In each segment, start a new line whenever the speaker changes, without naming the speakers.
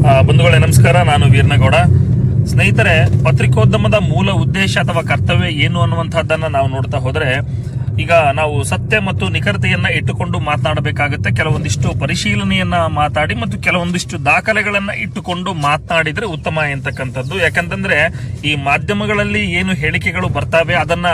ಬಂಧುಗಳೇ ನಮಸ್ಕಾರ. ನಾನು ವೀರನಗೌಡ. ಸ್ನೇಹಿತರೆ, ಪತ್ರಿಕೋದ್ಯಮದ ಮೂಲ ಉದ್ದೇಶ ಅಥವಾ ಕರ್ತವ್ಯ ಏನು ಅನ್ನುವಂಥದ್ದನ್ನ ನಾವು ನೋಡ್ತಾ ಹೋದ್ರೆ, ಈಗ ನಾವು ಸತ್ಯ ಮತ್ತು ನಿಖರತೆಯನ್ನ ಇಟ್ಟುಕೊಂಡು ಮಾತನಾಡಬೇಕಾಗುತ್ತೆ. ಕೆಲವೊಂದಿಷ್ಟು ಪರಿಶೀಲನೆಯನ್ನ ಮಾತಾಡಿ ಮತ್ತು ಕೆಲವೊಂದಿಷ್ಟು ದಾಖಲೆಗಳನ್ನ ಇಟ್ಟುಕೊಂಡು ಮಾತನಾಡಿದ್ರೆ ಉತ್ತಮ ಎಂತಕ್ಕಂಥದ್ದು. ಯಾಕಂತಂದ್ರೆ ಈ ಮಾಧ್ಯಮಗಳಲ್ಲಿ ಏನು ಹೇಳಿಕೆಗಳು ಬರ್ತಾವೆ ಅದನ್ನ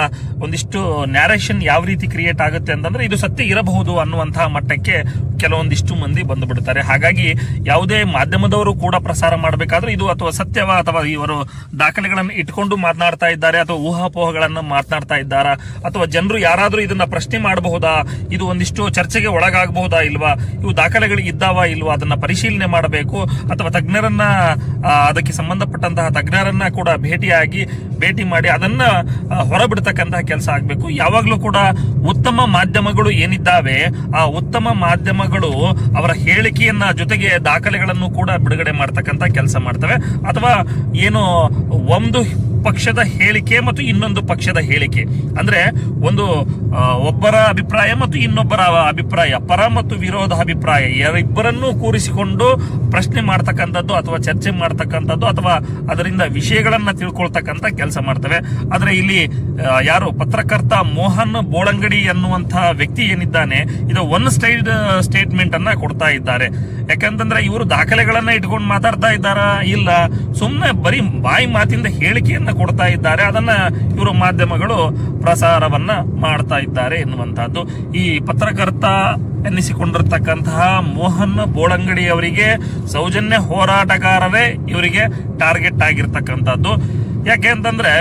ಒಂದಿಷ್ಟು ನ್ಯಾರೇಷನ್ ಯಾವ ರೀತಿ ಕ್ರಿಯೇಟ್ ಆಗುತ್ತೆ ಅಂತಂದ್ರೆ ಇದು ಸತ್ಯ ಇರಬಹುದು ಅನ್ನುವಂತಹ ಮಟ್ಟಕ್ಕೆ ಕೆಲವೊಂದಿಷ್ಟು ಮಂದಿ ಬಂದು ಬಿಡ್ತಾರೆ. ಹಾಗಾಗಿ ಯಾವುದೇ ಮಾಧ್ಯಮದವರು ಕೂಡ ಪ್ರಸಾರ ಮಾಡಬೇಕಾದ್ರೆ ಇದು ಅಥವಾ ಸತ್ಯವ ಅಥವಾ ಇವರು ದಾಖಲೆಗಳನ್ನು ಇಟ್ಕೊಂಡು ಮಾತನಾಡ್ತಾ ಇದ್ದಾರೆ ಅಥವಾ ಊಹಾಪೋಹಗಳನ್ನ ಮಾತನಾಡ್ತಾ ಇದ್ದಾರಾ ಅಥವಾ ಜನರು ಯಾರಾದ್ರೂ ಇದನ್ನ ಪ್ರಶ್ನೆ ಮಾಡಬಹುದಾ, ಇದು ಒಂದಿಷ್ಟು ಚರ್ಚೆಗೆ ಒಳಗಾಗಬಹುದಾ ಇಲ್ವಾ, ಇವು ದಾಖಲೆಗಳು ಇದ್ದಾವ ಇಲ್ವಾ, ಅದನ್ನ ಪರಿಶೀಲನೆ ಮಾಡಬೇಕು. ಅಥವಾ ತಜ್ಞರನ್ನ ಅದಕ್ಕೆ ಸಂಬಂಧಪಟ್ಟಂತಹ ತಜ್ಞರನ್ನ ಕೂಡ ಭೇಟಿ ಮಾಡಿ ಅದನ್ನ ಹೊರಬಿಡ್ತಕ್ಕಂತಹ ಕೆಲಸ ಆಗ್ಬೇಕು. ಯಾವಾಗ್ಲೂ ಕೂಡ ಉತ್ತಮ ಮಾಧ್ಯಮಗಳು ಏನಿದ್ದಾವೆ ಆ ಉತ್ತಮ ಮಾಧ್ಯಮಗಳು ಅವರ ಹೇಳಿಕೆಯನ್ನ ಜೊತೆಗೆ ದಾಖಲೆಗಳನ್ನು ಕೂಡ ಬಿಡುಗಡೆ ಮಾಡ್ತಕ್ಕಂತ ಕೆಲಸ ಮಾಡ್ತವೆ. ಅಥವಾ ಏನು ಒಂದು ಪಕ್ಷದ ಹೇಳಿಕೆ ಮತ್ತು ಇನ್ನೊಂದು ಪಕ್ಷದ ಹೇಳಿಕೆ ಅಂದ್ರೆ ಒಂದು ಒಬ್ಬರ ಅಭಿಪ್ರಾಯ ಮತ್ತು ಇನ್ನೊಬ್ಬರ ಅಭಿಪ್ರಾಯ, ಪರ ಮತ್ತು ವಿರೋಧ ಅಭಿಪ್ರಾಯ ಇಬ್ಬರನ್ನೂ ಕೂರಿಸಿಕೊಂಡು ಪ್ರಶ್ನೆ ಮಾಡ್ತಕ್ಕಂಥದ್ದು ಅಥವಾ ಚರ್ಚೆ ಮಾಡ್ತಕ್ಕಂಥದ್ದು ಅಥವಾ ಅದರಿಂದ ವಿಷಯಗಳನ್ನ ತಿಳ್ಕೊಳ್ತಕ್ಕಂಥ ಕೆಲಸ ಮಾಡ್ತವೆ. ಆದ್ರೆ ಇಲ್ಲಿ ಯಾರು ಪತ್ರಕರ್ತ ಮೋಹನ್ ಬೋಳಂಗಡಿ ಅನ್ನುವಂತಹ ವ್ಯಕ್ತಿ ಏನಿದ್ದಾನೆ, ಇದು ಒನ್ ಸೈಡ್ ಸ್ಟೇಟ್ಮೆಂಟ್ ಅನ್ನ ಕೊಡ್ತಾ ಇದ್ದಾರೆ. ಯಾಕಂತಂದ್ರೆ ಇವರು ದಾಖಲೆಗಳನ್ನ ಇಟ್ಕೊಂಡು ಮಾತಾಡ್ತಾ ಇದ್ದಾರಾ ಇಲ್ಲ, ಸುಮ್ಮನೆ ಬರೀ ಬಾಯಿ ಮಾತಿಂದ ಹೇಳಿಕೆಯನ್ನ ಕೊಡ್ತಾ ಇದ್ದಾರೆ, ಅದನ್ನ ಇವರು ಮಾಧ್ಯಮಗಳು ಪ್ರಸಾರವನ್ನ ಮಾಡ್ತಾ ಇದ್ದಾರೆ ಎನ್ನುವಂತಹದ್ದು. ಈ ಪತ್ರಕರ್ತ ಎನ್ನಿಸಿಕೊಂಡಿರ್ತಕ್ಕಂತಹ ಮೋಹನ್ ಬೋಳಂಗಡಿ ಅವರಿಗೆ ಸೌಜನ್ಯ ಹೋರಾಟಗಾರರೇ ಇವರಿಗೆ ಟಾರ್ಗೆಟ್ ಆಗಿರ್ತಕ್ಕಂಥದ್ದು. ಯಾಕೆ ಅಂತಂದ್ರೆ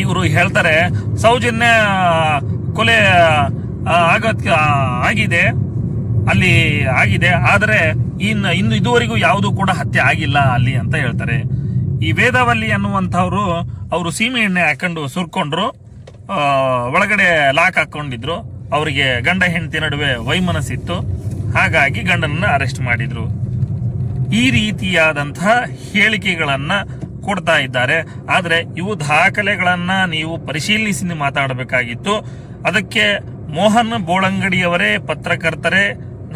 ಇವರು ಹೇಳ್ತಾರೆ ಸೌಜನ್ಯ ಕೊಲೆ ಅಲ್ಲಿ ಆಗಿದೆ, ಆದರೆ ಇನ್ನು ಇದುವರೆಗೂ ಯಾವುದು ಕೂಡ ಹತ್ಯೆ ಆಗಿಲ್ಲ ಅಲ್ಲಿ ಅಂತ ಹೇಳ್ತಾರೆ. ಈ ವೇದವಲ್ಲಿ ಅನ್ನುವಂಥವ್ರು ಅವರು ಸೀಮೆ ಎಣ್ಣೆ ಹಾಕೊಂಡು ಸುರ್ಕೊಂಡ್ರು, ಒಳಗಡೆ ಲಾಕ್ ಹಾಕೊಂಡಿದ್ರು. ಅವರಿಗೆ ಗಂಡ ಹೆಂಡತಿ ನಡುವೆ ವೈಮನಸ್ಸಿತ್ತು, ಹಾಗಾಗಿ ಗಂಡನನ್ನ ಅರೆಸ್ಟ್ ಮಾಡಿದ್ರು. ಈ ರೀತಿಯಾದಂತಹ ಹೇಳಿಕೆಗಳನ್ನ ಕೊಡ್ತಾ ಇದ್ದಾರೆ. ಆದ್ರೆ ಇವು ದಾಖಲೆಗಳನ್ನ ನೀವು ಪರಿಶೀಲಿಸಿ ಮಾತಾಡಬೇಕಾಗಿತ್ತು. ಅದಕ್ಕೆ ಮೋಹನ್ ಬೋಳಂಗಡಿಯವರೇ, ಪತ್ರಕರ್ತರೇ,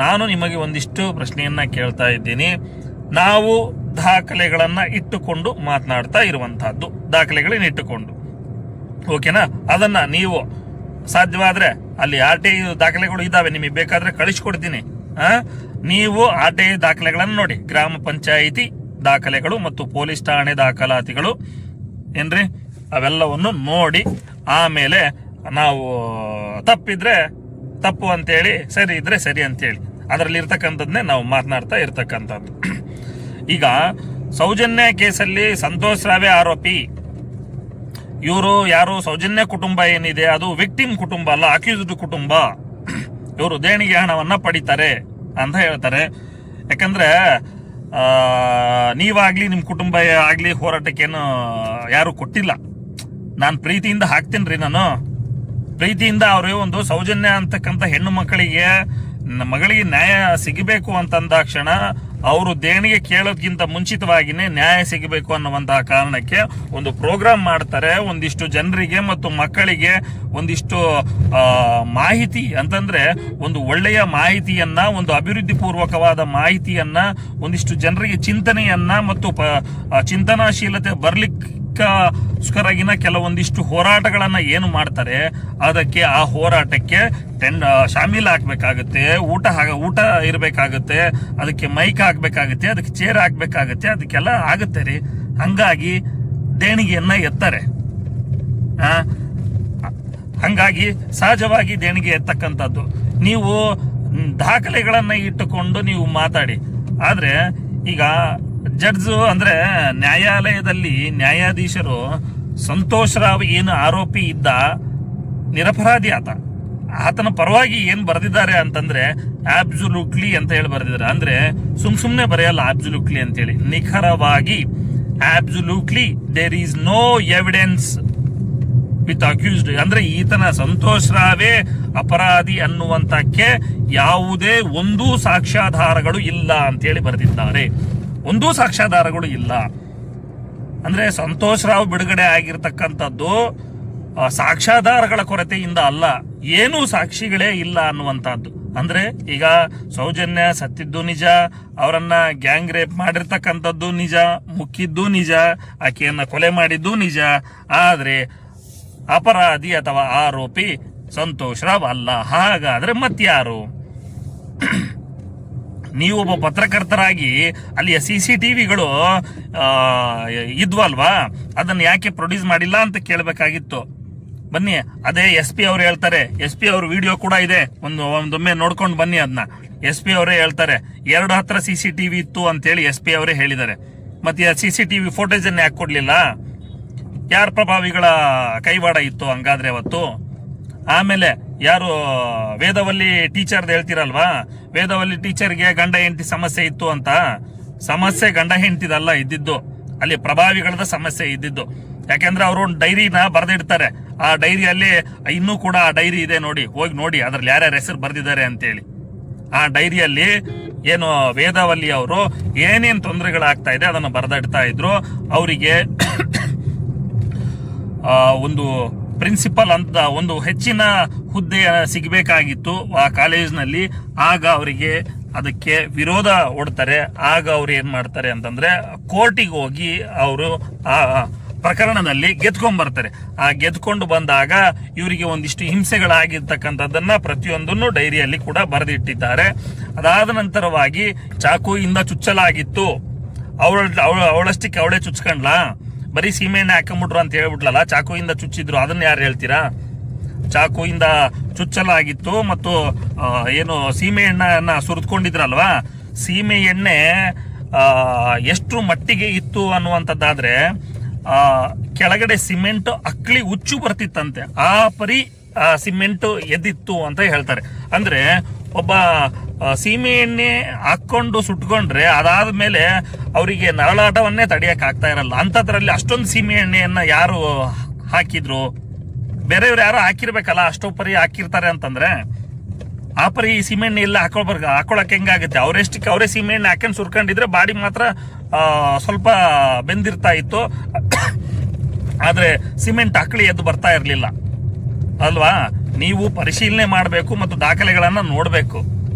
ನಾನು ನಿಮಗೆ ಒಂದಿಷ್ಟು ಪ್ರಶ್ನೆಯನ್ನ ಕೇಳ್ತಾ ಇದ್ದೀನಿ. ನಾವು ದಾಖಲೆಗಳನ್ನ ಇಟ್ಟುಕೊಂಡು ಮಾತನಾಡ್ತಾ ಇರುವಂತಹದ್ದು, ದಾಖಲೆಗಳನ್ನ ಇಟ್ಟುಕೊಂಡು, ಓಕೆನಾ? ಅದನ್ನ ನೀವು ಸಾಧ್ಯವಾದ್ರೆ ಅಲ್ಲಿ RTI ದಾಖಲೆಗಳು ಇದಾವೆ, ನಿಮಗೆ ಬೇಕಾದ್ರೆ ಕಳಿಸ್ಕೊಡ್ತೀನಿ. ನೀವು RTI ದಾಖಲೆಗಳನ್ನು ನೋಡಿ, ಗ್ರಾಮ ಪಂಚಾಯಿತಿ ದಾಖಲೆಗಳು ಮತ್ತು ಪೊಲೀಸ್ ಠಾಣೆ ದಾಖಲಾತಿಗಳು ಏನ್ರಿ, ಅವೆಲ್ಲವನ್ನು ನೋಡಿ ಆಮೇಲೆ ನಾವು ತಪ್ಪಿದ್ರೆ ತಪ್ಪು ಅಂತೇಳಿ, ಸರಿ ಇದ್ರೆ ಸರಿ ಅಂತೇಳಿ ಅದರಲ್ಲಿ ಇರ್ತಕ್ಕಂಥದ್ನೇ ನಾವು ಮಾತನಾಡ್ತಾ ಇರ್ತಕ್ಕಂಥದ್ದು. ಈಗ ಸೌಜನ್ಯ ಕೇಸಲ್ಲಿ ಸಂತೋಷ್ ರಾವೆ ಆರೋಪಿ. ಇವರು ಯಾರು, ಸೌಜನ್ಯ ಕುಟುಂಬ ಏನಿದೆ ಅದು ವಿಕ್ಟಿಮ್ ಕುಟುಂಬ ಅಲ್ಲ, ಅಕ್ಯೂಸ್ಡ್ ಕುಟುಂಬ. ಇವರು ದೇಣಿಗೆ ಹಣವನ್ನ ಪಡಿತಾರೆ ಅಂತ ಹೇಳ್ತಾರೆ. ಯಾಕಂದ್ರೆ ನೀವಾಗ್ಲಿ ನಿಮ್ ಕುಟುಂಬ ಆಗ್ಲಿ ಹೋರಾಟಕ್ಕೇನು ಯಾರು ಕೊಟ್ಟಿಲ್ಲ. ನಾನು ಪ್ರೀತಿಯಿಂದ ಹಾಕ್ತೀನಿ, ನಾನು ಪ್ರೀತಿಯಿಂದ ಅವರು ಒಂದು ಸೌಜನ್ಯ ಅಂತಕ್ಕಂಥ ಹೆಣ್ಣು ಮಗಳಿಗೆ ನ್ಯಾಯ ಸಿಗಬೇಕು ಅಂತಂದಾಕ್ಷಣ ಅವರು ದೇಣಿಗೆ ಕೇಳೋದ್ಕಿಂತ ಮುಂಚಿತವಾಗಿನೇ ನ್ಯಾಯ ಸಿಗಬೇಕು ಅನ್ನುವಂತಹ ಕಾರಣಕ್ಕೆ ಒಂದು ಪ್ರೋಗ್ರಾಮ್ ಮಾಡ್ತಾರೆ. ಒಂದಿಷ್ಟು ಜನರಿಗೆ ಮತ್ತು ಮಕ್ಕಳಿಗೆ ಒಂದಿಷ್ಟು ಮಾಹಿತಿ ಅಂತಂದ್ರೆ ಒಂದು ಒಳ್ಳೆಯ ಮಾಹಿತಿಯನ್ನ, ಒಂದು ಅಭಿವೃದ್ಧಿ ಪೂರ್ವಕವಾದ ಮಾಹಿತಿಯನ್ನ, ಒಂದಿಷ್ಟು ಜನರಿಗೆ ಚಿಂತನೆಯನ್ನ ಮತ್ತು ಚಿಂತನಾಶೀಲತೆ ಬರ್ಲಿಕ್ಕೋಸ್ಕರಗಿನ ಕೆಲವೊಂದಿಷ್ಟು ಹೋರಾಟಗಳನ್ನ ಏನು ಮಾಡ್ತಾರೆ, ಅದಕ್ಕೆ ಆ ಹೋರಾಟಕ್ಕೆ ಶಾಮೀಲ್ ಹಾಕ್ಬೇಕಾಗುತ್ತೆ, ಊಟ ಇರಬೇಕಾಗುತ್ತೆ, ಅದಕ್ಕೆ ಮೈಕ್ ಹಾಕ್ಬೇಕಾಗುತ್ತೆ, ಅದಕ್ಕೆ ಚೇರ್ ಹಾಕ್ಬೇಕಾಗುತ್ತೆ, ಅದಕ್ಕೆಲ್ಲ ಆಗುತ್ತೆ ರೀ. ಹಂಗಾಗಿ ದೇಣಿಗೆಯನ್ನ ಎತ್ತಾರೆ. ಹಂಗಾಗಿ ಸಹಜವಾಗಿ ದೇಣಿಗೆ ಎತ್ತಕ್ಕಂಥದ್ದು. ನೀವು ದಾಖಲೆಗಳನ್ನ ಇಟ್ಟುಕೊಂಡು ನೀವು ಮಾತಾಡಿ. ಆದ್ರೆ ಈಗ ಜಡ್ಜ್ ಅಂದ್ರೆ ನ್ಯಾಯಾಲಯದಲ್ಲಿ ನ್ಯಾಯಾಧೀಶರು ಸಂತೋಷ್ ರಾವ್ ಏನು ಆರೋಪಿ ಇದ್ದ, ನಿರಪರಾಧಿ ಆತನ ಪರವಾಗಿ ಏನ್ ಬರೆದಿದ್ದಾರೆ ಅಂತಂದ್ರೆ ಆಬ್ಸುಲ್ಯೂಟ್ಲಿ ಅಂತ ಹೇಳಿ ಬರೆದಿದ್ದಾರೆ. ಅಂದ್ರೆ ಸುಮ್ನೆ ಬರೆಯಲ್ಲ ಆಬ್ಸುಲ್ಯೂಟ್ಲಿ ಅಂತೇಳಿ, ನಿಖರವಾಗಿ absolutely there is no evidence with accused. ಅಂದ್ರೆ ಈತನ ಸಂತೋಷ್ ರಾವೇ ಅಪರಾಧಿ ಅನ್ನುವಂತಕ್ಕೆ ಯಾವುದೇ ಒಂದೂ ಸಾಕ್ಷ್ಯಾಧಾರಗಳು ಇಲ್ಲ ಅಂತೇಳಿ ಬರೆದಿದ್ದಾರೆ. ಒಂದೂ ಸಾಕ್ಷ್ಯಾಧಾರಗಳು ಇಲ್ಲ. ಅಂದ್ರೆ ಸಂತೋಷ್ ರಾವ್ ಬಿಡುಗಡೆ ಆಗಿರ್ತಕ್ಕಂಥದ್ದು ಸಾಕ್ಷ್ಯಾಧಾರಗಳ ಕೊರತೆಯಿಂದ ಅಲ್ಲ, ಏನೂ ಸಾಕ್ಷಿಗಳೇ ಇಲ್ಲ ಅನ್ನುವಂಥದ್ದು. ಅಂದ್ರೆ ಈಗ ಸೌಜನ್ಯ ಸತ್ತಿದ್ದು ನಿಜ, ಅವರನ್ನ ಗ್ಯಾಂಗ್ ರೇಪ್ ಮಾಡಿರ್ತಕ್ಕಂಥದ್ದು ನಿಜ, ಮುಕ್ಕಿದ್ದು ನಿಜ, ಆಕೆಯನ್ನ ಕೊಲೆ ಮಾಡಿದ್ದು ನಿಜ. ಆದ್ರೆ ಅಪರಾಧಿ ಅಥವಾ ಆರೋಪಿ ಸಂತೋಷ್ ರಾವ್ ಅಲ್ಲ. ಹಾಗಾದ್ರೆ ಮತ್ಯಾರು? ನೀವು ಒಬ್ಬ ಪತ್ರಕರ್ತರಾಗಿ ಅಲ್ಲಿಯ CCTVಗಳು ಇದ್ವಲ್ವಾ, ಅದನ್ನ ಯಾಕೆ ಪ್ರೊಡ್ಯೂಸ್ ಮಾಡಿಲ್ಲ ಅಂತ ಕೇಳಬೇಕಾಗಿತ್ತು. ಬನ್ನಿ, ಅದೇ SP ಅವ್ರು ಹೇಳ್ತಾರೆ. SP ಅವ್ರ ವಿಡಿಯೋ ಕೂಡ ಇದೆ, ಒಂದೊಮ್ಮೆ ನೋಡ್ಕೊಂಡು ಬನ್ನಿ. ಅದನ್ನ SP ಅವರೇ ಹೇಳ್ತಾರೆ. 2 ಹತ್ರ CCTV ಇತ್ತು ಅಂತೇಳಿ SP ಅವರೇ ಹೇಳಿದ್ದಾರೆ. ಮತ್ತೆ CCTV ಫೋಟೇಜ್ ಅನ್ನ ಯಾಕೆ ಕೊಡ್ಲಿಲ್ಲ? ಯಾರ ಪ್ರಭಾವಿಗಳ ಕೈವಾಡ ಇತ್ತು ಹಂಗಾದ್ರೆ ಅವತ್ತು? ಆಮೇಲೆ ಯಾರು ವೇದವಲ್ಲಿ ಟೀಚರ್ ಹೇಳ್ತಿರಲ್ವಾ, ವೇದವಲ್ಲಿ ಟೀಚರ್ಗೆ ಗಂಡ ಹೆಂಡತಿ ಸಮಸ್ಯೆ ಇತ್ತು ಅಂತ. ಸಮಸ್ಯೆ ಗಂಡ ಹೆಂಡತಿದಲ್ಲ ಇದ್ದಿದ್ದು, ಅಲ್ಲಿ ಪ್ರಭಾವಿಗಳದ ಸಮಸ್ಯೆ ಇದ್ದಿದ್ದು. ಯಾಕೆಂದ್ರೆ ಅವರು ಒಂದು ಡೈರಿನ ಬರೆದಿಡ್ತಾರೆ. ಆ ಡೈರಿಯಲ್ಲಿ ಇನ್ನೂ ಕೂಡ ಆ ಡೈರಿ ಇದೆ, ನೋಡಿ, ಹೋಗಿ ನೋಡಿ ಅದ್ರಲ್ಲಿ ಯಾರ್ಯಾರ ಹೆಸರು ಬರೆದಿದ್ದಾರೆ ಅಂತೇಳಿ. ಆ ಡೈರಿಯಲ್ಲಿ ಏನು ವೇದವಲ್ಲಿ ಅವರು ಏನೇನ್ ತೊಂದರೆಗಳಾಗ್ತಾ ಇದೆ ಅದನ್ನು ಬರೆದಿಡ್ತಾ ಇದ್ರು. ಅವರಿಗೆ ಒಂದು ಪ್ರಿನ್ಸಿಪಲ್ ಅಂತ ಒಂದು ಹೆಚ್ಚಿನ ಹುದ್ದೆ ಸಿಗಬೇಕಾಗಿತ್ತು ಆ ಕಾಲೇಜ್ನಲ್ಲಿ. ಆಗ ಅವರಿಗೆ ಅದಕ್ಕೆ ವಿರೋಧ ಓಡ್ತಾರೆ. ಆಗ ಅವ್ರು ಏನ್ ಮಾಡ್ತಾರೆ ಅಂತಂದ್ರೆ ಕೋರ್ಟಿಗೆ ಹೋಗಿ ಅವರು ಆ ಪ್ರಕರಣದಲ್ಲಿ ಗೆದ್ಕೊಂಡ್ ಬರ್ತಾರೆ. ಆ ಗೆದ್ಕೊಂಡು ಬಂದಾಗ ಇವರಿಗೆ ಒಂದಿಷ್ಟು ಹಿಂಸೆಗಳಾಗಿರ್ತಕ್ಕಂಥದ್ದನ್ನ ಪ್ರತಿಯೊಂದನ್ನು ಡೈರಿಯಲ್ಲಿ ಕೂಡ ಬರೆದಿಟ್ಟಿದ್ದಾರೆ. ಅದಾದ ನಂತರವಾಗಿ ಚಾಕುಯಿಂದ ಚುಚ್ಚಲಾಗಿತ್ತು. ಅವಳಷ್ಟಕ್ಕೆ ಅವಳೇ ಚುಚ್ಕೊಂಡ್ಲಾ? ಬರೀ ಸೀಮೆಎಣ್ಣೆ ಹಾಕೊಂಡ್ಬಿಟ್ರು ಅಂತ ಹೇಳ್ಬಿಟ್ಲಲ್ಲ, ಚಾಕುಯಿಂದ ಚುಚ್ಚಿದ್ರು. ಅದನ್ನ ಯಾರು ಹೇಳ್ತೀರಾ? ಚಾಕುಯಿಂದ ಚುಚ್ಚಲಾಗಿತ್ತು. ಮತ್ತು ಏನು ಸೀಮೆ ಎಣ್ಣೆಯನ್ನ ಸುರಿದುಕೊಂಡಿದ್ರಲ್ವಾ, ಸೀಮೆ ಎಣ್ಣೆ ಎಷ್ಟು ಮಟ್ಟಿಗೆ ಇತ್ತು ಅನ್ನುವಂಥದ್ದಾದ್ರೆ ಕೆಳಗಡೆ ಸಿಮೆಂಟ್ ಅಕ್ಳಿ ಉಚ್ಚು ಬರ್ತಿತ್ತಂತೆ. ಆ ಪರಿ ಸಿಮೆಂಟ್ ಎದ್ದಿತ್ತು ಅಂತ ಹೇಳ್ತಾರೆ. ಅಂದ್ರೆ ಒಬ್ಬ ಸೀಮೆ ಎಣ್ಣೆ ಹಾಕೊಂಡು ಸುಟ್ಕೊಂಡ್ರೆ ಅದಾದ್ಮೇಲೆ ಅವರಿಗೆ ನರಳಾಟವನ್ನೇ ತಡೆಯಕ್ ಆಗ್ತಾ ಇರಲ್ಲ. ಅಂತದ್ರಲ್ಲಿ ಅಷ್ಟೊಂದು ಸೀಮೆ ಎಣ್ಣೆಯನ್ನ ಯಾರು ಹಾಕಿದ್ರು? ಬೇರೆಯವ್ರು ಯಾರು ಹಾಕಿರ್ಬೇಕಲ್ಲ, ಅಷ್ಟೋ ಪರಿ ಹಾಕಿರ್ತಾರೆ ಅಂತಂದ್ರೆ ಆ ಪರಿ ಸೀಮೆಣ್ಣೆ ಎಲ್ಲ ಹಾಕೊಳಕ್ ಹೆಂಗಾಗುತ್ತೆ? ಅವರೆಷ್ಟಕ್ಕೆ ಅವರೇ ಸೀಮೆಣ್ಣೆ ಹಾಕೊಂಡು ಸುರ್ಕೊಂಡಿದ್ರೆ ಬಾಡಿ ಮಾತ್ರ ಸ್ವಲ್ಪ ಬೆಂದಿರ್ತಾ ಇತ್ತು, ಆದ್ರೆ ಸಿಮೆಂಟ್ ಅಕ್ಳಿ ಎದ್ದು ಬರ್ತಾ ಇರ್ಲಿಲ್ಲ ಅಲ್ವಾ? ನೀವು ಪರಿಶೀಲನೆ ಮಾಡಬೇಕು ಮತ್ತು ದಾಖಲೆಗಳನ್ನ ನೋಡ್ಬೇಕು.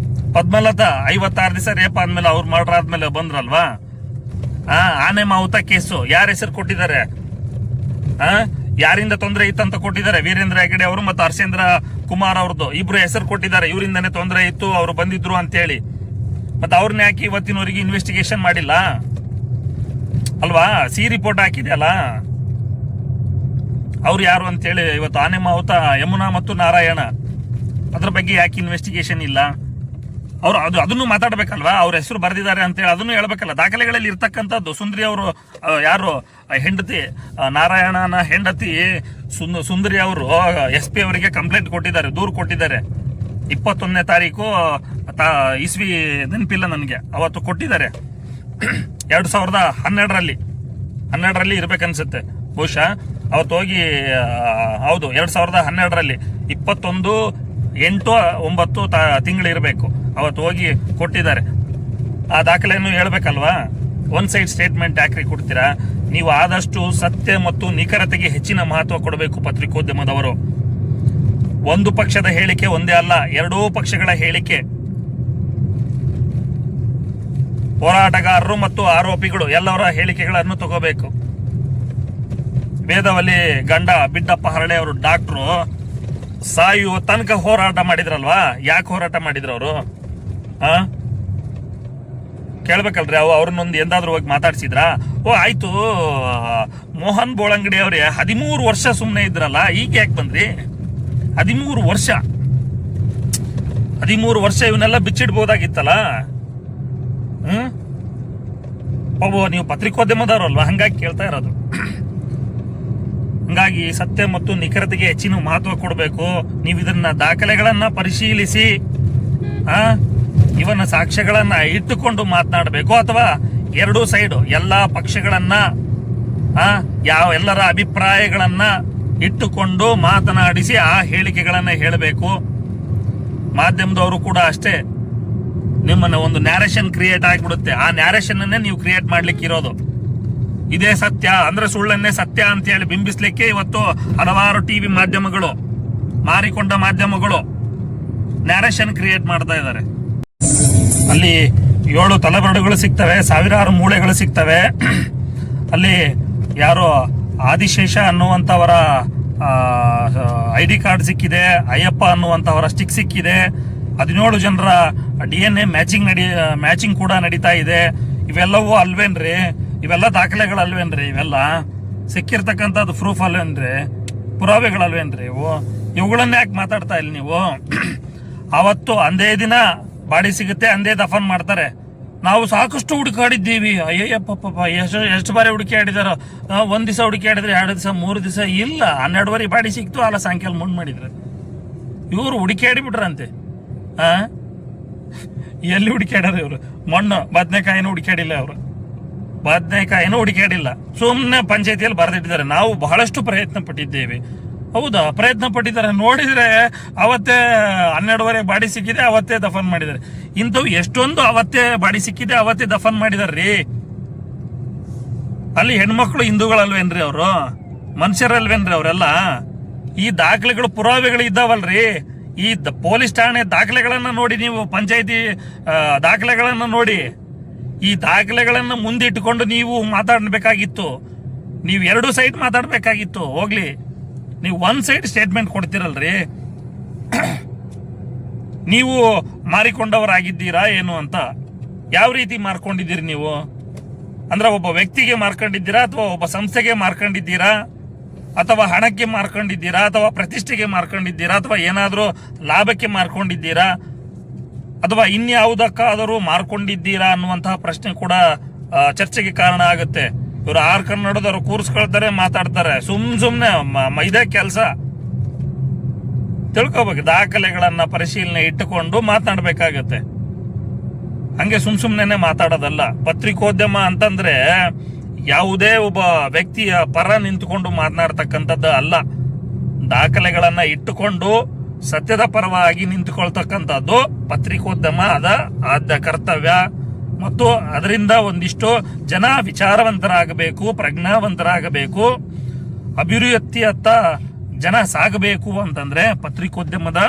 ಪದ್ಮಲತಾ 56 ದಿವಸ ರೇಪ್ ಆದ್ಮೇಲೆ ಅವ್ರು ಮರ್ಡರ್ ಆದ್ಮೇಲೆ ಬಂದ್ರಲ್ವಾ, ಆನೆ ಮಾವುತ ಕೇಸು ಯಾರ ಹೆಸರು ಕೊಟ್ಟಿದ್ದಾರೆ? ಯಾರಿಂದ ತೊಂದರೆ ಇತ್ತಂತ ಕೊಟ್ಟಿದ್ದಾರೆ? ವೀರೇಂದ್ರ ಹೆಗಡೆ ಅವರು ಮತ್ತು ಹರ್ಷೇಂದ್ರ ಕುಮಾರ್ ಅವ್ರದ್ದು ಇಬ್ರು ಹೆಸರು ಕೊಟ್ಟಿದ್ದಾರೆ. ಇವರಿಂದನೇ ತೊಂದರೆ ಇತ್ತು, ಅವರು ಬಂದಿದ್ರು ಅಂತೇಳಿ. ಮತ್ತೆ ಅವ್ರನ್ನ ಯಾಕೆ ಇವತ್ತಿನವರೆಗೆ ಇನ್ವೆಸ್ಟಿಗೇಷನ್ ಮಾಡಿಲ್ಲ ಅಲ್ವಾ? ರಿಪೋರ್ಟ್ ಹಾಕಿದೆ ಅಲ್ಲ, ಅವ್ರು ಯಾರು ಅಂತೇಳಿ. ಇವತ್ತು ಆನೆ ಮಾವುತ ಯಮುನಾ ಮತ್ತು ನಾರಾಯಣ, ಅದ್ರ ಬಗ್ಗೆ ಯಾಕೆ ಇನ್ವೆಸ್ಟಿಗೇಷನ್ ಇಲ್ಲ? ಅವ್ರು ಅದನ್ನು ಮಾತಾಡ್ಬೇಕಲ್ವಾ? ಅವ್ರ ಹೆಸರು ಬರೆದಿದ್ದಾರೆ ಅಂತೇಳಿ ಅದನ್ನು ಹೇಳ್ಬೇಕಲ್ಲ. ದಾಖಲೆಗಳಲ್ಲಿ ಇರ್ತಕ್ಕಂಥದ್ದು. ಸುಂದರಿ ಅವರು ಯಾರು ಹೆಂಡತಿ, ನಾರಾಯಣನ ಹೆಂಡತಿ ಸುಂದರಿ ಅವರು SP ಅವರಿಗೆ ಕಂಪ್ಲೇಂಟ್ ಕೊಟ್ಟಿದ್ದಾರೆ, ದೂರು ಕೊಟ್ಟಿದ್ದಾರೆ. 21ನೇ ತಾರೀಕು ಇಸ್ವಿ ನೆನಪಿಲ್ಲ ನನಗೆ, ಅವತ್ತು ಕೊಟ್ಟಿದ್ದಾರೆ. 2012ರಲ್ಲಿ ಇರ್ಬೇಕನ್ಸುತ್ತೆ ಬಹುಶಃ. ಅವತ್ತು ಹೋಗಿ ಹೌದು 2012ರಲ್ಲಿ 21/8/9 ತಿಂಗಳು ಇರಬೇಕು. ಅವತ್ತು ಹೋಗಿ ಕೊಟ್ಟಿದ್ದಾರೆ. ಆ ದಾಖಲೆಯನ್ನು ಹೇಳ್ಬೇಕಲ್ವಾ? ಒನ್ ಸೈಡ್ ಸ್ಟೇಟ್ಮೆಂಟ್ ಯಾಕ್ರಿ ಕೊಡ್ತೀರಾ ನೀವು? ಆದಷ್ಟು ಸತ್ಯ ಮತ್ತು ನಿಖರತೆಗೆ ಹೆಚ್ಚಿನ ಮಹತ್ವ ಕೊಡಬೇಕು ಪತ್ರಿಕೋದ್ಯಮದವರು. ಒಂದು ಪಕ್ಷದ ಹೇಳಿಕೆ ಒಂದೇ ಅಲ್ಲ, ಎರಡೂ ಪಕ್ಷಗಳ ಹೇಳಿಕೆ. ಹೋರಾಟಗಾರರು ಮತ್ತು ಆರೋಪಿಗಳು ಎಲ್ಲವರ ಹೇಳಿಕೆಗಳನ್ನು ತಗೋಬೇಕು. ವೇದವಲ್ಲಿ ಗಂಡ ಬಿಡ್ಡಪ್ಪ ಹರಳೆ ಅವರು ಡಾಕ್ಟ್ರು ಸಾಯುವ ತನಕ ಹೋರಾಟ ಮಾಡಿದ್ರಲ್ವಾ? ಯಾಕೆ ಹೋರಾಟ ಮಾಡಿದ್ರು ಅವರು? ಕೇಳ್ಬೇಕಲ್ರಿ. ಅವ್ರನ್ನೊಂದು ಎಂದಾದ್ರೂ ಹೋಗಿ ಮಾತಾಡ್ಸಿದ್ರ? ಆಯ್ತು, ಮೋಹನ್ ಬೋಳಂಗಡಿ ಅವ್ರೆ 13 ವರ್ಷ ಸುಮ್ಮನೆ ಇದ್ರಲ್ಲ, ಈಗ ಯಾಕೆ ಬಂದ್ರಿ? 13 ವರ್ಷ ಇವನ್ನೆಲ್ಲ ಬಿಚ್ಚಿಡ್ಬೋದಾಗಿತ್ತಲ್ಲ. ನೀವು ಪತ್ರಿಕೋದ್ಯಮದವ್ರು ಅಲ್ವಾ, ಹಂಗಾಗಿ ಕೇಳ್ತಾ ಇರೋದು. ಹಂಗಾಗಿ ಸತ್ಯ ಮತ್ತು ನಿಖರತೆಗೆ ಹೆಚ್ಚಿನ ಮಹತ್ವ ಕೊಡಬೇಕು. ನೀವು ಇದನ್ನ ದಾಖಲೆಗಳನ್ನ ಪರಿಶೀಲಿಸಿ ಇವನ್ನ ಸಾಕ್ಷ್ಯಗಳನ್ನ ಇಟ್ಟುಕೊಂಡು ಮಾತನಾಡಬೇಕು. ಅಥವಾ ಎರಡೂ ಸೈಡ್ ಎಲ್ಲಾ ಪಕ್ಷಗಳನ್ನ ಎಲ್ಲರ ಅಭಿಪ್ರಾಯಗಳನ್ನ ಇಟ್ಟುಕೊಂಡು ಮಾತನಾಡಿಸಿ ಆ ಹೇಳಿಕೆಗಳನ್ನ ಹೇಳಬೇಕು. ಮಾಧ್ಯಮದವರು ಕೂಡ ಅಷ್ಟೇ. ನಿಮ್ಮನ್ನ ಒಂದು ನ್ಯಾರೇಷನ್ ಕ್ರಿಯೇಟ್ ಆಗಿಬಿಡುತ್ತೆ. ಆ ನ್ಯಾರೇಷನ್ ಅನ್ನೇ ನೀವು ಕ್ರಿಯೇಟ್ ಮಾಡ್ಲಿಕ್ಕೆ ಇರೋದು. ಇದೇ ಸತ್ಯ ಅಂದ್ರೆ ಸುಳ್ಳನ್ನೇ ಸತ್ಯ ಅಂತ ಹೇಳಿ ಬಿಂಬಿಸ್ಲಿಕ್ಕೆ ಇವತ್ತು ಹಲವಾರು TV ಮಾಧ್ಯಮಗಳು, ಮಾರಿಕೊಂಡ ಮಾಧ್ಯಮಗಳು ನ್ಯಾರೇಷನ್ ಕ್ರಿಯೇಟ್ ಮಾಡ್ತಾ ಇದ್ದಾರೆ. ಅಲ್ಲಿ 7 ತಲೆಬರಡುಗಳು ಸಿಗ್ತವೆ, ಸಾವಿರಾರು ಮೂಳೆಗಳು ಸಿಗ್ತವೆ. ಅಲ್ಲಿ ಯಾರೋ ಆದಿಶೇಷ ಅನ್ನುವಂಥವರ ID ಕಾರ್ಡ್ ಸಿಕ್ಕಿದೆ, ಅಯ್ಯಪ್ಪ ಅನ್ನುವಂಥವರ ಸ್ಟಿಕ್ ಸಿಕ್ಕಿದೆ, 17 ಜನರ DNA ಮ್ಯಾಚಿಂಗ್ ಕೂಡ ನಡೀತಾ ಇದೆ. ಇವೆಲ್ಲವೂ ಅಲ್ವೇನ್ರಿ? ಇವೆಲ್ಲ ದಾಖಲೆಗಳು ಅಲ್ವೇನ್ರಿ? ಇವೆಲ್ಲ ಸಿಕ್ಕಿರ್ತಕ್ಕಂಥದ್ದು ಪ್ರೂಫ್ ಅಲ್ವೇನ್ರಿ? ಪುರಾವೆಗಳಲ್ವೇನ್ರಿ ಇವುಗಳನ್ನ ಯಾಕೆ ಮಾತಾಡ್ತಾ ಇಲ್ಲ ನೀವು? ಅವತ್ತು ಅಂದೇ ದಿನ ಬಾಡಿ ಸಿಗುತ್ತೆ, ಅಂದೇ ದಫನ್ ಮಾಡ್ತಾರೆ. ನಾವು ಸಾಕಷ್ಟು ಹುಡುಕಾಡಿದ್ದೀವಿ, ಅಯ್ಯಪ್ಪ ಎಷ್ಟು ಬಾರಿ ಹುಡುಕಾಡಿದಾರ. 1 ದಿವಸ ಹುಡುಕಾಡಿದ್ರೆ 2 ದಿವಸ 3 ದಿವಸ ಇಲ್ಲ, 12ವರೆ ಬಾಡಿ ಸಿಕ್ತು, ಅಲ್ಲ ಸಾಯಂಕಾಲ ಮುಂಡ್ ಮಾಡಿದ್ರೆ ಇವ್ರು ಹುಡುಕಾಡಿ ಬಿಟ್ರಂತೆ. ಎಲ್ಲಿ ಹುಡುಕಾಡ್ಯಾರ ಇವ್ರು? ಮಣ್ಣು ಬದನೆಕಾಯಿನೂ ಹುಡುಕಾಡಿಲ್ಲ, ಅವರು ಬದನೆಕಾಯಿನೂ ಹುಡುಕಾಡಿಲ್ಲ, ಸುಮ್ಮನೆ ಪಂಚಾಯತಿಯಲ್ಲಿ ಬರೆದಿಟ್ಟಿದ್ದಾರೆ. ನಾವು ಬಹಳಷ್ಟು ಪ್ರಯತ್ನ ಪಟ್ಟಿದ್ದೇವೆ. ಹೌದಾ, ಪ್ರಯತ್ನ ಪಟ್ಟಿದ್ದಾರೆ. ನೋಡಿದ್ರೆ ಅವತ್ತೇ 12ವರೆ ಬಾಡಿ ಸಿಕ್ಕಿದೆ, ಅವತ್ತೇ ದಫನ್ ಮಾಡಿದ್ದಾರೆ. ಇಂಥವು ಎಷ್ಟೊಂದು ಅವತ್ತೇ ಬಾಡಿ ಸಿಕ್ಕಿದೆ, ಅವತ್ತೇ ದಫನ್ ಮಾಡಿದಾರ್ರಿ. ಅಲ್ಲಿ ಹೆಣ್ಮಕ್ಳು ಹಿಂದೂಗಳಲ್ವೇನ್ರಿ? ಅವರು ಮನುಷ್ಯರಲ್ವೇನ್ರಿ ಅವರೆಲ್ಲ? ಈ ದಾಖಲೆಗಳು ಪುರಾವೆಗಳು ಇದ್ದಾವಲ್ರಿ, ಈ ಪೊಲೀಸ್ ಠಾಣೆ ದಾಖಲೆಗಳನ್ನ ನೋಡಿ, ನೀವು ಪಂಚಾಯತಿ ದಾಖಲೆಗಳನ್ನ ನೋಡಿ. ಈ ದಾಖಲೆಗಳನ್ನ ಮುಂದಿಟ್ಟುಕೊಂಡು ನೀವು ಮಾತಾಡಬೇಕಾಗಿತ್ತು. ನೀವು 2 ಸೈಡ್ ಮಾತಾಡಬೇಕಾಗಿತ್ತು. ಹೋಗ್ಲಿ, ನೀವು 1 ಸೈಡ್ ಸ್ಟೇಟ್ಮೆಂಟ್ ಕೊಡ್ತಿರಲ್ರಿ. ನೀವು ಮಾರಿಕೊಂಡವರಾಗಿದ್ದೀರಾ ಏನು ಅಂತ? ಯಾವ ರೀತಿ ಮಾರ್ಕೊಂಡಿದ್ದೀರಿ ನೀವು? ಅಂದ್ರೆ ಒಬ್ಬ ವ್ಯಕ್ತಿಗೆ ಮಾರ್ಕೊಂಡಿದ್ದೀರಾ, ಅಥವಾ ಒಬ್ಬ ಸಂಸ್ಥೆಗೆ ಮಾರ್ಕೊಂಡಿದ್ದೀರಾ, ಅಥವಾ ಹಣಕ್ಕೆ ಮಾರ್ಕೊಂಡಿದ್ದೀರಾ, ಅಥವಾ ಪ್ರತಿಷ್ಠೆಗೆ ಮಾರ್ಕೊಂಡಿದ್ದೀರಾ, ಅಥವಾ ಏನಾದರೂ ಲಾಭಕ್ಕೆ ಮಾರ್ಕೊಂಡಿದ್ದೀರಾ, ಅಥವಾ ಇನ್ಯಾವುದಕ್ಕಾದರೂ ಮಾರ್ಕೊಂಡಿದ್ದೀರಾ ಅನ್ನುವಂತಹ ಪ್ರಶ್ನೆ ಕೂಡ ಚರ್ಚೆಗೆ ಕಾರಣ ಆಗುತ್ತೆ. ಇವರು ಕನ್ನಡದವರು ಕೂರಿಸ್ಕೊಳ್ತಾರೆ, ಮಾತಾಡ್ತಾರೆ, ಸುಮ್ನೆ ಇದೇ ಕೆಲಸ. ತಿಳ್ಕೊಬೇಕು, ದಾಖಲೆಗಳನ್ನ ಪರಿಶೀಲನೆ ಇಟ್ಟುಕೊಂಡು ಮಾತನಾಡಬೇಕಾಗತ್ತೆ. ಹಂಗೆ ಸುಮ್ನೆ ಮಾತಾಡೋದಲ್ಲ. ಪತ್ರಿಕೋದ್ಯಮ ಅಂತಂದ್ರೆ ಯಾವುದೇ ಒಬ್ಬ ವ್ಯಕ್ತಿಯ ಪರ ನಿಂತುಕೊಂಡು ಮಾತನಾಡ್ತಕ್ಕಂಥದ್ದು ಅಲ್ಲ. ದಾಖಲೆಗಳನ್ನ ಇಟ್ಟುಕೊಂಡು ಸತ್ಯದ ಪರವಾಗಿ ನಿಂತುಕೊಳ್ತಕ್ಕಂಥದ್ದು ಪತ್ರಿಕೋದ್ಯಮದ ಆದ್ಯ ಕರ್ತವ್ಯ. ಮತ್ತು ಅದರಿಂದ ಒಂದಿಷ್ಟು ಜನ ವಿಚಾರವಂತರಾಗಬೇಕು, ಪ್ರಜ್ಞಾವಂತರಾಗಬೇಕು, ಅಭಿವೃದ್ಧಿಯತ್ತ ಜನ ಸಾಗಬೇಕು ಅಂತಂದ್ರೆ ಪತ್ರಿಕೋದ್ಯಮದ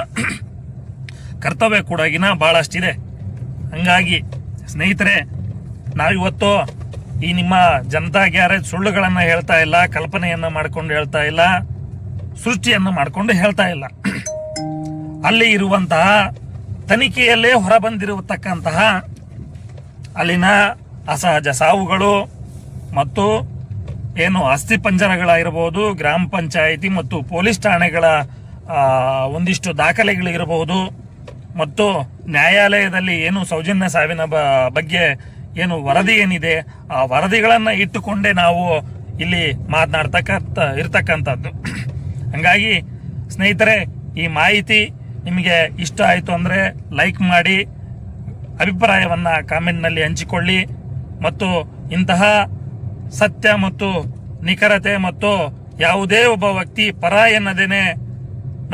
ಕರ್ತವ್ಯ ಕೂಡ ಬಹಳಷ್ಟಿದೆ. ಹಂಗಾಗಿ ಸ್ನೇಹಿತರೆ, ನಾವಿವತ್ತು ಈ ನಿಮ್ಮ ಜನತಾ ಗ್ಯಾರೇಜ್ ಸುಳ್ಳುಗಳನ್ನ ಹೇಳ್ತಾ ಇಲ್ಲ, ಕಲ್ಪನೆಯನ್ನ ಮಾಡ್ಕೊಂಡು ಹೇಳ್ತಾ ಇಲ್ಲ, ಸೃಷ್ಟಿಯನ್ನ ಮಾಡ್ಕೊಂಡು ಹೇಳ್ತಾ ಇಲ್ಲ. ಅಲ್ಲಿ ಇರುವಂತಹ ತನಿಖೆಯಲ್ಲೇ ಹೊರಬಂದಿರತಕ್ಕಂತಹ ಅಲ್ಲಿನ ಅಸಹಜ ಸಾವುಗಳು ಮತ್ತು ಏನು ಅಸ್ಥಿಪಂಜರಗಳಾಗಿರಬಹುದು, ಗ್ರಾಮ ಪಂಚಾಯಿತಿ ಮತ್ತು ಪೊಲೀಸ್ ಠಾಣೆಗಳ ಒಂದಿಷ್ಟು ದಾಖಲೆಗಳಿರಬಹುದು, ಮತ್ತು ನ್ಯಾಯಾಲಯದಲ್ಲಿ ಏನು ಸೌಜನ್ಯ ಸಾವಿನ ಬಗ್ಗೆ ಏನು ವರದಿ ಏನಿದೆ, ಆ ವರದಿಗಳನ್ನ ಇಟ್ಟುಕೊಂಡೇ ನಾವು ಇಲ್ಲಿ ಇರ್ತಕ್ಕಂಥದ್ದು. ಹಂಗಾಗಿ ಸ್ನೇಹಿತರೆ, ಈ ಮಾಹಿತಿ ನಿಮಗೆ ಇಷ್ಟ ಆಯಿತು ಅಂದರೆ ಲೈಕ್ ಮಾಡಿ, ಅಭಿಪ್ರಾಯವನ್ನ ಕಾಮೆಂಟ್ನಲ್ಲಿ ಹಂಚಿಕೊಳ್ಳಿ, ಮತ್ತು ಇಂತಹ ಸತ್ಯ ಮತ್ತು ನಿಖರತೆ ಮತ್ತು ಯಾವುದೇ ಒಬ್ಬ ವ್ಯಕ್ತಿ ಪರ ಎನ್ನದೇನೆ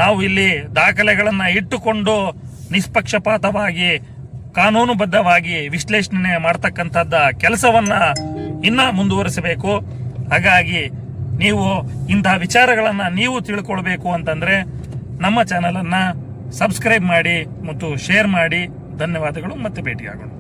ನಾವು ಇಲ್ಲಿ ದಾಖಲೆಗಳನ್ನ ಇಟ್ಟುಕೊಂಡು ನಿಷ್ಪಕ್ಷಪಾತವಾಗಿ ಕಾನೂನುಬದ್ಧವಾಗಿ ವಿಶ್ಲೇಷಣೆ ಮಾಡತಕ್ಕಂಥದ್ದ ಕೆಲಸವನ್ನ ಇನ್ನ ಮುಂದುವರಿಸಬೇಕು. ಹಾಗಾಗಿ ನೀವು ಇಂತಹ ವಿಚಾರಗಳನ್ನ ನೀವು ತಿಳ್ಕೊಳ್ಬೇಕು ಅಂತಂದ್ರೆ ನಮ್ಮ ಚಾನೆಲ್ ಅನ್ನ ಸಬ್ಸ್ಕ್ರೈಬ್ ಮಾಡಿ ಮತ್ತು ಶೇರ್ ಮಾಡಿ. ಧನ್ಯವಾದಗಳು, ಮತ್ತೆ ಭೇಟಿಯಾಗೋಣ.